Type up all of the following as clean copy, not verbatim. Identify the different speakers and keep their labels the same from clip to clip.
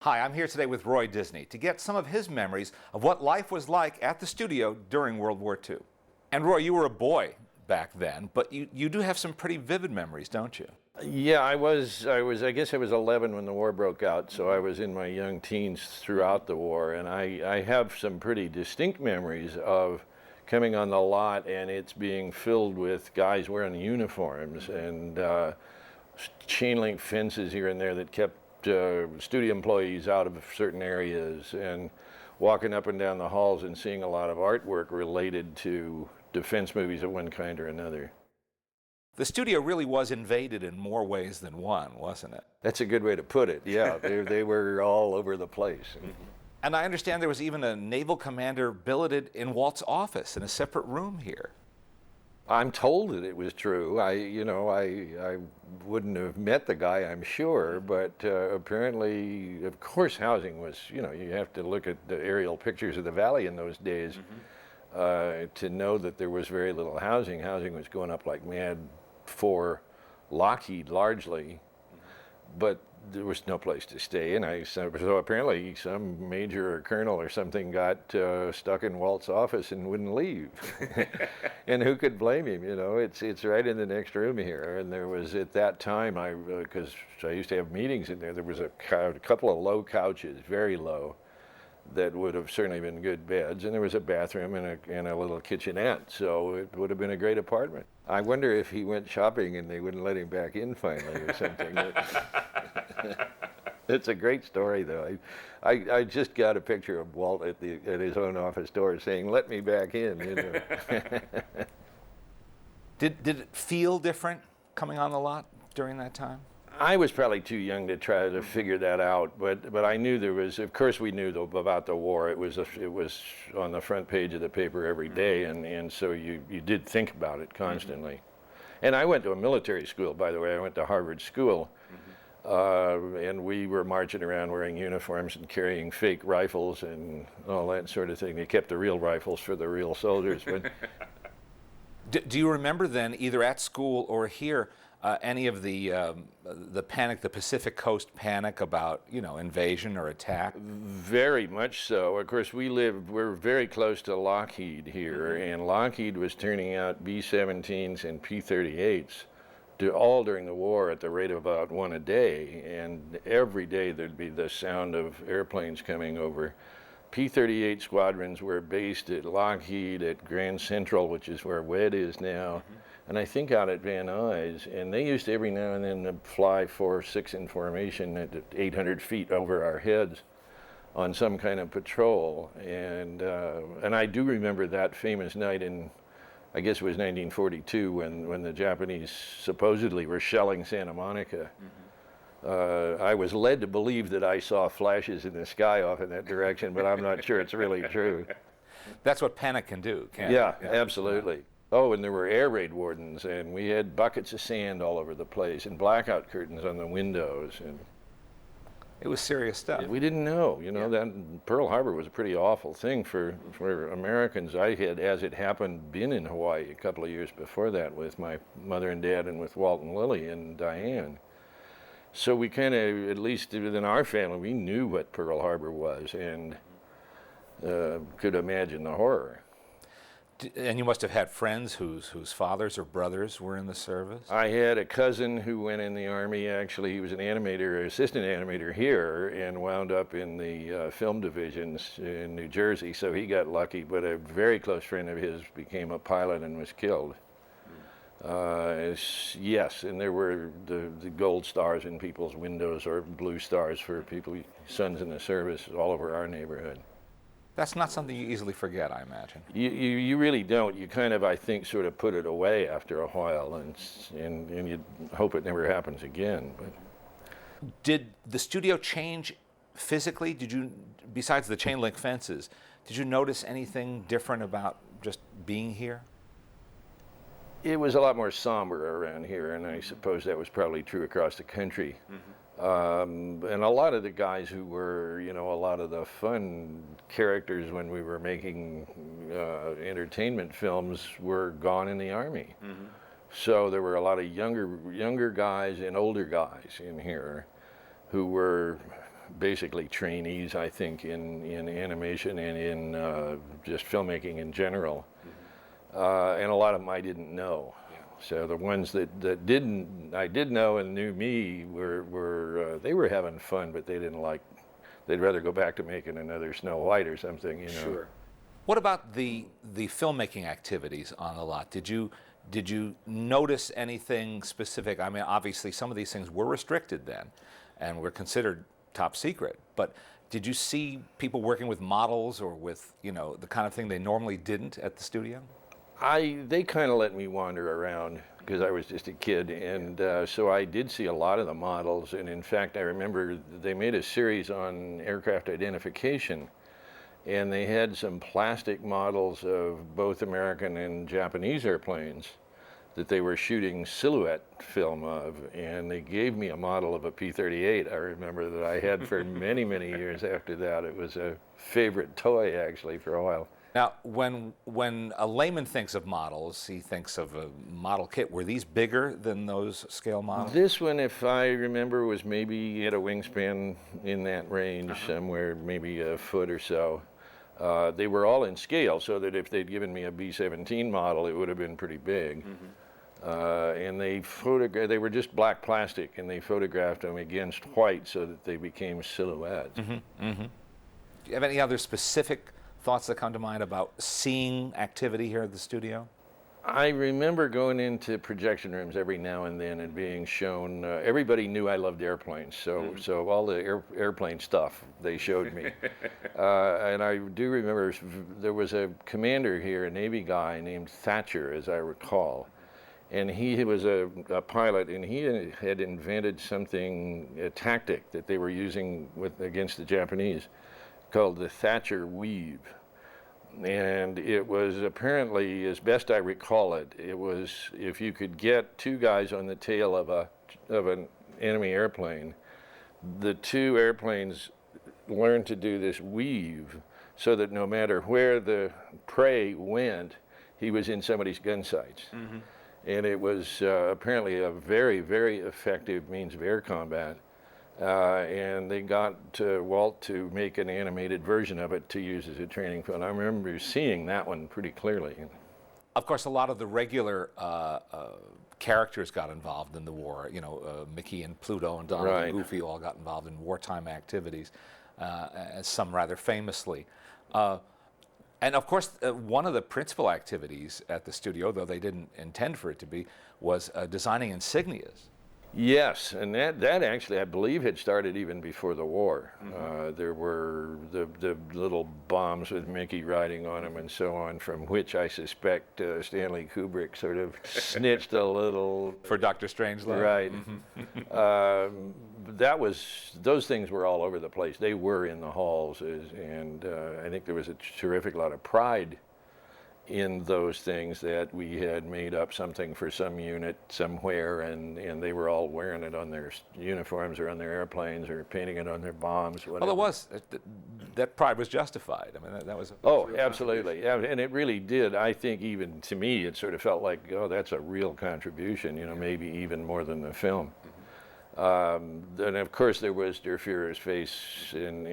Speaker 1: Hi, I'm here today with Roy Disney to get some of his memories of what life was like at the studio during World War II. And Roy, you were a boy back then, but you do have some pretty vivid memories, don't you?
Speaker 2: Yeah, I guess I was 11 when the war broke out, so I was in my young teens throughout the war, and I have some pretty distinct memories of coming on the lot and it's being filled with guys wearing uniforms and chain link fences here and there that kept studio employees out of certain areas, and walking up and down the halls and seeing a lot of artwork related to defense movies of one kind or another.
Speaker 1: The studio really was invaded in more ways than one, wasn't it?
Speaker 2: That's a good way to put it, yeah. They were all over the place.
Speaker 1: And I understand there was even a naval commander billeted in Walt's office in a separate room here.
Speaker 2: I'm told that it was true. I wouldn't have met the guy, I'm sure, but apparently, of course, housing was, you have to look at the aerial pictures of the valley in those days to know that there was very little housing. Housing was going up like mad for Lockheed largely, but there was no place to stay, and so apparently some major or colonel or something got stuck in Walt's office and wouldn't leave. And who could blame him? It's right in the next room here. And there was, at that time, because I used to have meetings in there was a couple of low couches, very low, that would have certainly been good beds, and there was a bathroom and a little kitchenette, so it would have been a great apartment. I wonder if he went shopping and they wouldn't let him back in finally or something. It's a great story, though. I just got a picture of Walt at his own office door saying, "Let me back in."
Speaker 1: Did it feel different coming on the lot during that time?
Speaker 2: I was probably too young to try to figure that out, but I knew there was. Of course, we knew about the war. It was on the front page of the paper every day, and so you did think about it constantly. And I went to a military school, by the way. I went to Harvard School, and we were marching around wearing uniforms and carrying fake rifles and all that sort of thing. They kept the real rifles for the real soldiers. But
Speaker 1: do you remember then, either at school or here, any of the panic, the Pacific Coast panic about, invasion or attack?
Speaker 2: Very much so. Of course, we're very close to Lockheed here, and Lockheed was turning out B-17s and P-38s all during the war at the rate of about one a day, and every day there'd be the sound of airplanes coming over. P-38 squadrons were based at Lockheed, at Grand Central, which is where WED is now, and I think out at Van Nuys, and they used to every now and then fly 4-6 in formation at 800 feet over our heads on some kind of patrol, and I do remember that famous night in, I guess it was 1942, when the Japanese supposedly were shelling Santa Monica. I was led to believe that I saw flashes in the sky off in that direction, but I'm not sure it's really true.
Speaker 1: That's what panic can do, can't it?
Speaker 2: Yeah, absolutely. Oh, and there were air raid wardens, and we had buckets of sand all over the place, and blackout curtains on the windows, and
Speaker 1: it was serious stuff.
Speaker 2: We didn't know, that Pearl Harbor was a pretty awful thing for Americans. I had, as it happened, been in Hawaii a couple of years before that with my mother and dad and with Walt and Lily and Diane. So we kind of, at least within our family, we knew what Pearl Harbor was and could imagine the horror.
Speaker 1: And you must have had friends whose fathers or brothers were in the service?
Speaker 2: I had a cousin who went in the Army. Actually, he was an animator, assistant animator here, and wound up in the film divisions in New Jersey, so he got lucky. But a very close friend of his became a pilot and was killed. Yes, and there were the gold stars in people's windows, or blue stars for people, sons in the service, all over our neighborhood.
Speaker 1: That's not something you easily forget, I imagine.
Speaker 2: You really don't. You kind of, I think, sort of put it away after a while, and you hope it never happens again. But
Speaker 1: did the studio change physically? Did you, besides the chain link fences, did you notice anything different about just being here?
Speaker 2: It was a lot more somber around here, and I suppose that was probably true across the country. And a lot of the guys who were, you know, a lot of the fun characters when we were making entertainment films were gone in the Army. So there were a lot of younger guys and older guys in here who were basically trainees, I think, in animation and in just filmmaking in general. And a lot of them I didn't know. So the ones that I did know and knew me were they were having fun, but they didn't like. They'd rather go back to making another Snow White or something, you know.
Speaker 1: Sure. What about the filmmaking activities on the lot? Did you notice anything specific? I mean, obviously some of these things were restricted then, and were considered top secret. But did you see people working with models or with, you know, the kind of thing they normally didn't at the studio?
Speaker 2: They kind of let me wander around because I was just a kid, and so I did see a lot of the models. And in fact, I remember they made a series on aircraft identification, and they had some plastic models of both American and Japanese airplanes that they were shooting silhouette film of, and they gave me a model of a P-38. I remember that I had for many, many years after that. It was a favorite toy, actually, for a while.
Speaker 1: Now, when a layman thinks of models, he thinks of a model kit. Were these bigger than those scale models?
Speaker 2: This one, if I remember, was maybe at a wingspan in that range, somewhere maybe a foot or so. They were all in scale, so that if they'd given me a B-17 model, it would have been pretty big. And they were just black plastic, and they photographed them against white so that they became silhouettes.
Speaker 1: Do you have any other specific thoughts that come to mind about seeing activity here at the studio?
Speaker 2: I remember going into projection rooms every now and then and being shown. Everybody knew I loved airplanes, so all the airplane stuff they showed me. And I do remember there was a commander here, a Navy guy named Thatcher, as I recall, and he was a pilot, and he had invented something, a tactic that they were using against the Japanese, called the Thatcher weave. And it was apparently, as best I recall it, it was if you could get two guys on the tail of an enemy airplane, the two airplanes learned to do this weave so that no matter where the prey went, he was in somebody's gun sights. And it was apparently a very, very effective means of air combat. And they got Walt to make an animated version of it to use as a training film. I remember seeing that one pretty clearly.
Speaker 1: Of course, a lot of the regular characters got involved in the war. You know, Mickey and Pluto and Donald and Goofy all got involved in wartime activities, some rather famously. And of course, one of the principal activities at the studio, though they didn't intend for it to be, was designing insignias.
Speaker 2: Yes, and that actually, I believe, had started even before the war. There were the little bombs with Mickey riding on them and so on, from which I suspect Stanley Kubrick sort of snitched a little.
Speaker 1: For Dr. Strangelove?
Speaker 2: Right. Those things were all over the place. They were in the halls, and I think there was a terrific lot of pride in those things that we had made up something for some unit somewhere, and they were all wearing it on their uniforms or on their airplanes or painting it on their bombs, whatever.
Speaker 1: Well, it was. That pride was justified. I mean, that was a
Speaker 2: Oh, absolutely. Yeah, and it really did. I think even to me, it sort of felt like, oh, that's a real contribution, you know, maybe even more than the film. And of course there was Der Fuhrer's Face in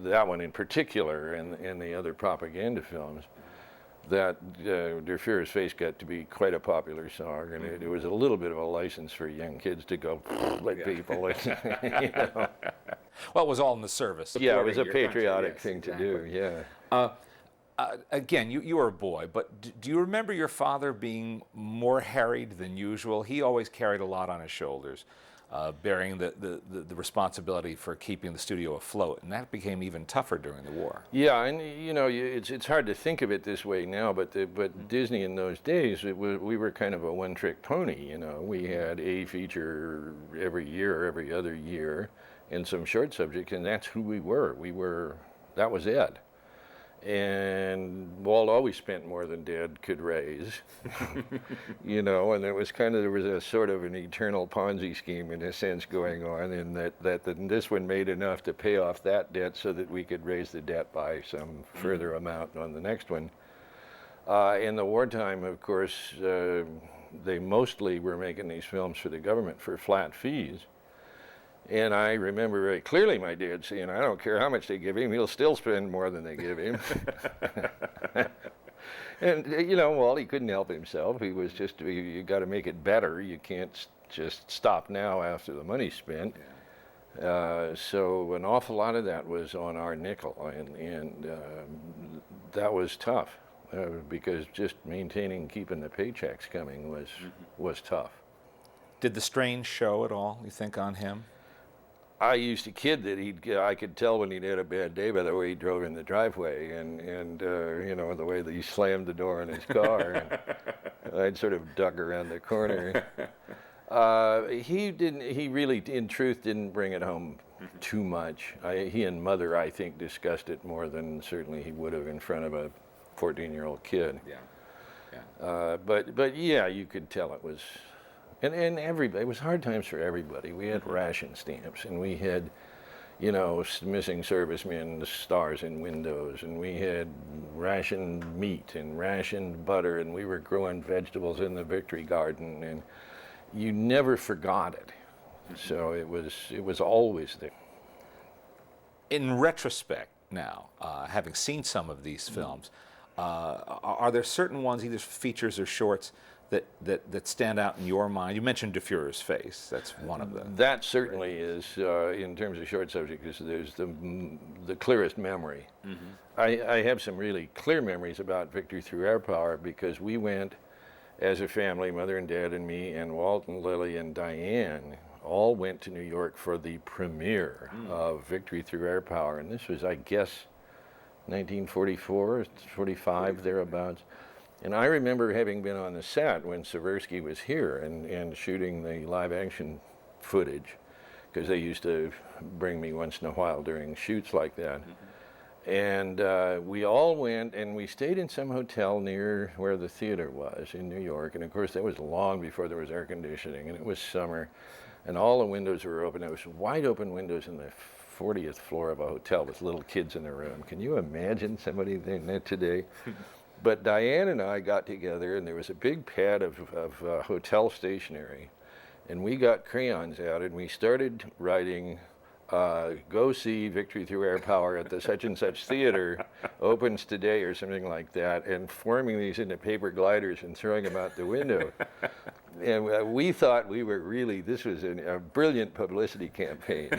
Speaker 2: that one in particular, and the other propaganda films. That Der Fuhrer's Face got to be quite a popular song, and it was a little bit of a license for young kids to go like people. You know.
Speaker 1: Well, it was all in the service.
Speaker 2: Yeah, it was a patriotic thing to do, yeah.
Speaker 1: Again, you were a boy, but do you remember your father being more harried than usual? He always carried a lot on his shoulders, bearing the responsibility for keeping the studio afloat, and that became even tougher during the war.
Speaker 2: Yeah, and you know, it's hard to think of it this way now, but Disney in those days, we were kind of a one-trick pony. You know, we had a feature every year, every other year, and some short subjects, and that's who we were. That was it. And Walt always spent more than Dad could raise, you know, and there was a sort of an eternal Ponzi scheme in a sense going on, in that this one made enough to pay off that debt so that we could raise the debt by some further amount on the next one. In the wartime, of course, they mostly were making these films for the government for flat fees. And I remember very clearly my dad saying, I don't care how much they give him, he'll still spend more than they give him. And, you know, Walt, he couldn't help himself. He was just, you got to make it better. You can't just stop now after the money's spent. Yeah. So an awful lot of that was on our nickel, and that was tough, because just keeping the paychecks coming was tough.
Speaker 1: Did the strain show at all, you think, on him?
Speaker 2: I used to kid that I could tell when he'd had a bad day by the way he drove in the driveway, and you know, the way that he slammed the door in his car. And I'd sort of duck around the corner. He really, in truth, didn't bring it home too much. He and Mother, I think, discussed it more than certainly he would have in front of a 14-year-old kid. Yeah. Yeah. But yeah, you could tell it was. And everybody, it was hard times for everybody. We had ration stamps, and we had, you know, missing servicemen, stars in windows, and we had rationed meat and rationed butter, and we were growing vegetables in the Victory Garden, and you never forgot it. So it was always there.
Speaker 1: In retrospect now, having seen some of these films, are there certain ones, either features or shorts, that stand out in your mind? You mentioned De Fuhrer's face. That's one of them.
Speaker 2: That certainly is, in terms of short subject, because there's the clearest memory. Mm-hmm. I have some really clear memories about Victory Through Air Power, because we went as a family, Mother and Dad and me and Walt and Lily and Diane, all went to New York for the premiere of Victory Through Air Power. And this was, I guess, 1944, 45, thereabouts. And I remember having been on the set when Seversky was here and shooting the live action footage, because they used to bring me once in a while during shoots like that. Mm-hmm. And we all went, and we stayed in some hotel near where the theater was in New York. And of course, that was long before there was air conditioning, and it was summer, and all the windows were open. There was wide open windows in the 40th floor of a hotel with little kids in the room. Can you imagine somebody doing that today? But Diane and I got together, and there was a big pad of hotel stationery, and we got crayons out, and we started writing, go see Victory Through Air Power at the such and such theater, opens today, or something like that, and forming these into paper gliders and throwing them out the window. And we thought this was a brilliant publicity campaign,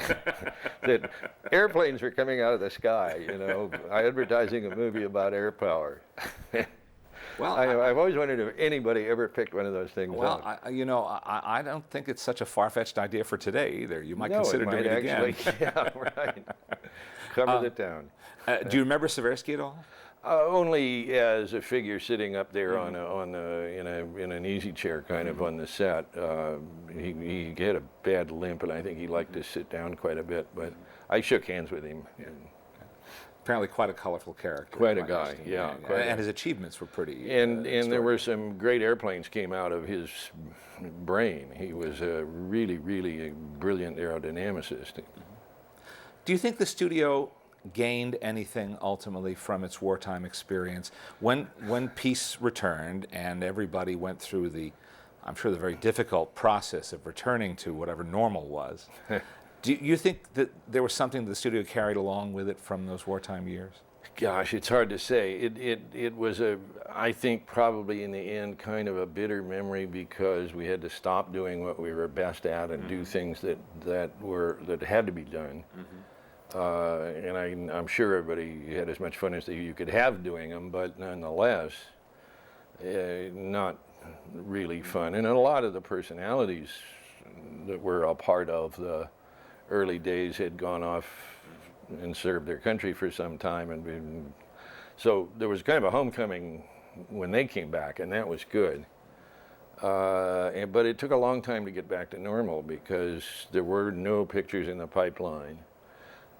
Speaker 2: that airplanes were coming out of the sky, you know, advertising a movie about air power. Well, I've always wondered if anybody ever picked one of those things up.
Speaker 1: Well, I don't think it's such a far-fetched idea for today either. You might consider doing it again.
Speaker 2: Yeah, right. Cover the town.
Speaker 1: Do you remember Seversky at all?
Speaker 2: Only as a figure sitting up there in an easy chair, kind of on the set. He had a bad limp, and I think he liked to sit down quite a bit. But I shook hands with him. Yeah.
Speaker 1: Apparently, quite a colorful character.
Speaker 2: Quite a guy, yeah.
Speaker 1: And his achievements were pretty.
Speaker 2: And there were some great airplanes came out of his brain. He was a really, really brilliant aerodynamicist.
Speaker 1: Do you think the studio gained anything ultimately from its wartime experience when peace returned and everybody went through I'm sure the very difficult process of returning to whatever normal was? Do you think that there was something the studio carried along with it from those wartime years?
Speaker 2: Gosh, it's hard to say. It was I think probably in the end kind of a bitter memory, because we had to stop doing what we were best at and do things that had to be done. Mm-hmm. And I'm sure everybody had as much fun as you could have doing them, but nonetheless, not really fun. And a lot of the personalities that were a part of the early days had gone off and served their country for some time, so there was kind of a homecoming when they came back, and that was good. But it took a long time to get back to normal, because there were no pictures in the pipeline.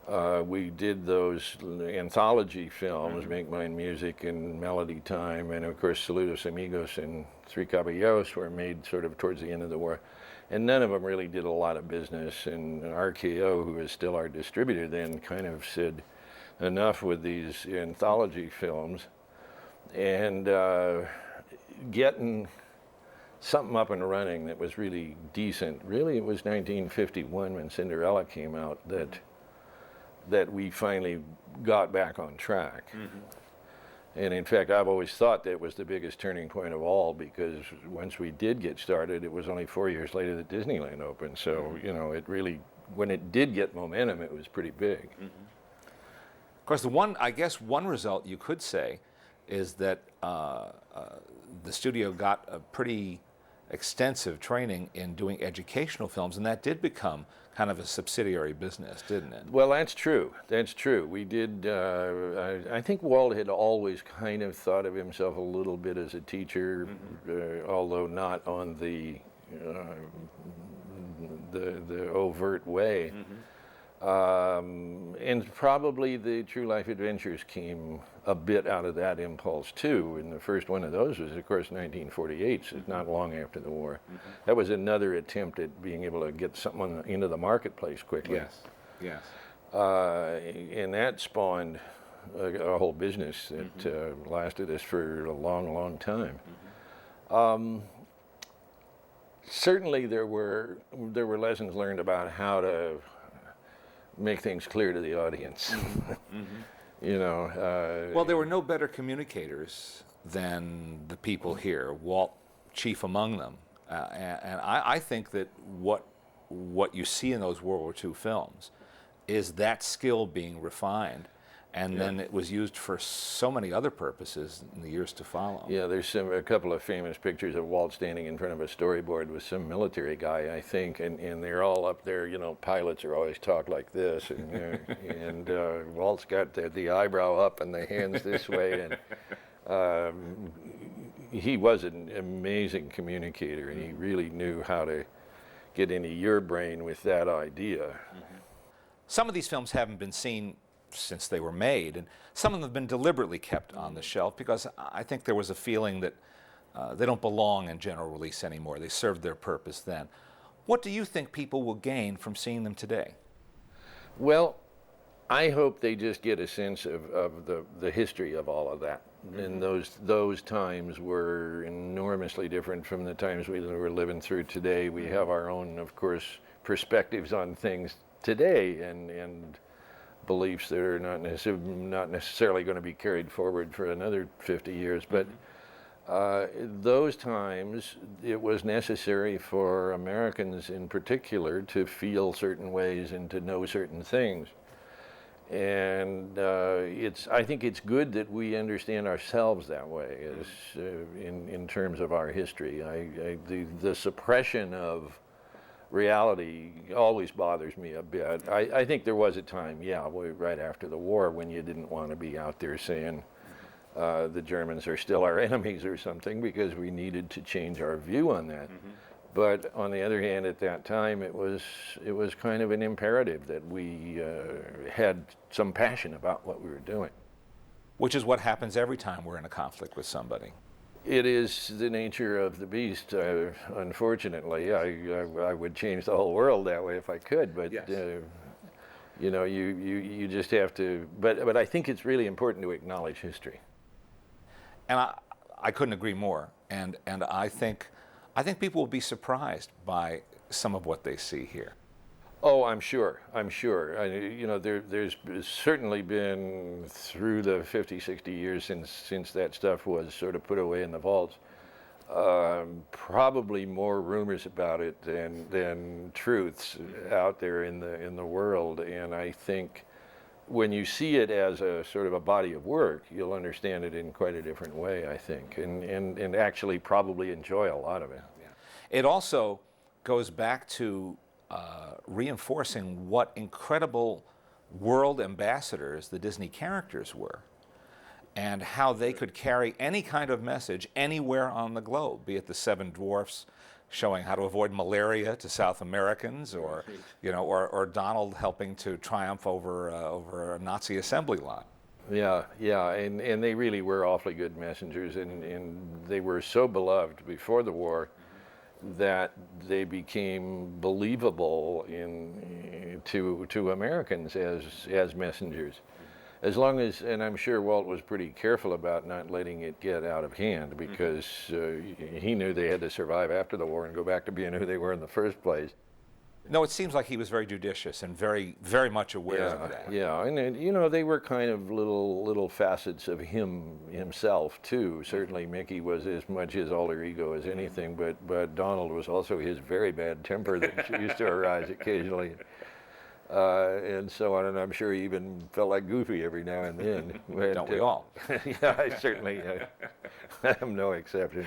Speaker 2: We did those anthology films, Make Mine Music and Melody Time, and of course Saludos Amigos and Three Caballeros were made sort of towards the end of the war. And none of them really did a lot of business. And RKO, who is still our distributor then, kind of said, enough with these anthology films. And getting something up and running that was really decent. Really, it was 1951 when Cinderella came out that we finally got back on track. And in fact, I've always thought that was the biggest turning point of all, because once we did get started, it was only 4 years later that Disneyland opened. So, you know, it really, when it did get momentum, it was pretty big.
Speaker 1: Of course, I guess one result you could say is that the studio got a pretty extensive training in doing educational films, and that did become kind of a subsidiary business, didn't it?
Speaker 2: Well, that's true. That's true. We did, I think Walt had always kind of thought of himself a little bit as a teacher, although not on the overt way. And probably the True Life Adventures came a bit out of that impulse too. And the first one of those was, of course, 1948, so not long after the war. That was another attempt at being able to get something into the marketplace quickly.
Speaker 1: Yes, yes.
Speaker 2: And that spawned a whole business that lasted us for a long, long time. Certainly, there were lessons learned about how to make things clear to the audience. You know.
Speaker 1: Well, there were no better communicators than the people here, Walt chief among them. And I think that what you see in those World War II films is that skill being refined, and then it was used for so many other purposes in the years to follow.
Speaker 2: Yeah, there's a couple of famous pictures of Walt standing in front of a storyboard with some military guy, I think, and they're all up there. You know, pilots are always talk like this, and Walt's got the eyebrow up and the hands this way, and he was an amazing communicator, and he really knew how to get into your brain with that idea.
Speaker 1: Some of these films haven't been seen since they were made, and some of them have been deliberately kept on the shelf because I think there was a feeling that they don't belong in general release anymore. They served their purpose then. What do you think people will gain from seeing them today?
Speaker 2: Well, I hope they just get a sense of the history of all of that. And those times were enormously different from the times we were living through today. We have our own, of course, perspectives on things today, and beliefs that are not necessarily going to be carried forward for another 50 years. But those times, it was necessary for Americans in particular to feel certain ways and to know certain things. And I think it's good that we understand ourselves that way, in terms of our history. The suppression of reality always bothers me a bit. I think there was a time, right after the war, when you didn't want to be out there saying the Germans are still our enemies or something, because we needed to change our view on that. But on the other hand, at that time, it was kind of an imperative that we had some passion about what we were doing.
Speaker 1: Which is what happens every time we're in a conflict with somebody.
Speaker 2: It is the nature of the beast. Unfortunately, I would change the whole world that way if I could. But
Speaker 1: yes.
Speaker 2: You know, you just have to. But I think it's really important to acknowledge history.
Speaker 1: And I couldn't agree more. And I think people will be surprised by some of what they see here.
Speaker 2: Oh, I'm sure. You know, there's certainly been, through the 50, 60 years since that stuff was sort of put away in the vaults, probably more rumors about it than truths out there in the world. And I think when you see it as a sort of a body of work, you'll understand it in quite a different way, I think, and actually probably enjoy a lot of it.
Speaker 1: Yeah. It also goes back to reinforcing what incredible world ambassadors the Disney characters were, and how they could carry any kind of message anywhere on the globe, be it the Seven Dwarfs showing how to avoid malaria to South Americans, or or Donald helping to triumph over a Nazi assembly line.
Speaker 2: Yeah, yeah, and they really were awfully good messengers, and they were so beloved before the war that they became believable to Americans as messengers. As long as, and I'm sure Walt was pretty careful about not letting it get out of hand, because he knew they had to survive after the war and go back to being who they were in the first place.
Speaker 1: No, it seems like he was very judicious and very, very much aware of that.
Speaker 2: Yeah, and they were kind of little facets of himself too. Certainly Mickey was as much his alter ego as anything, but Donald was also his very bad temper that used to arise occasionally. And so on, and I'm sure he even felt like Goofy every now and then.
Speaker 1: Don't we all?
Speaker 2: Yeah, I certainly am no exception.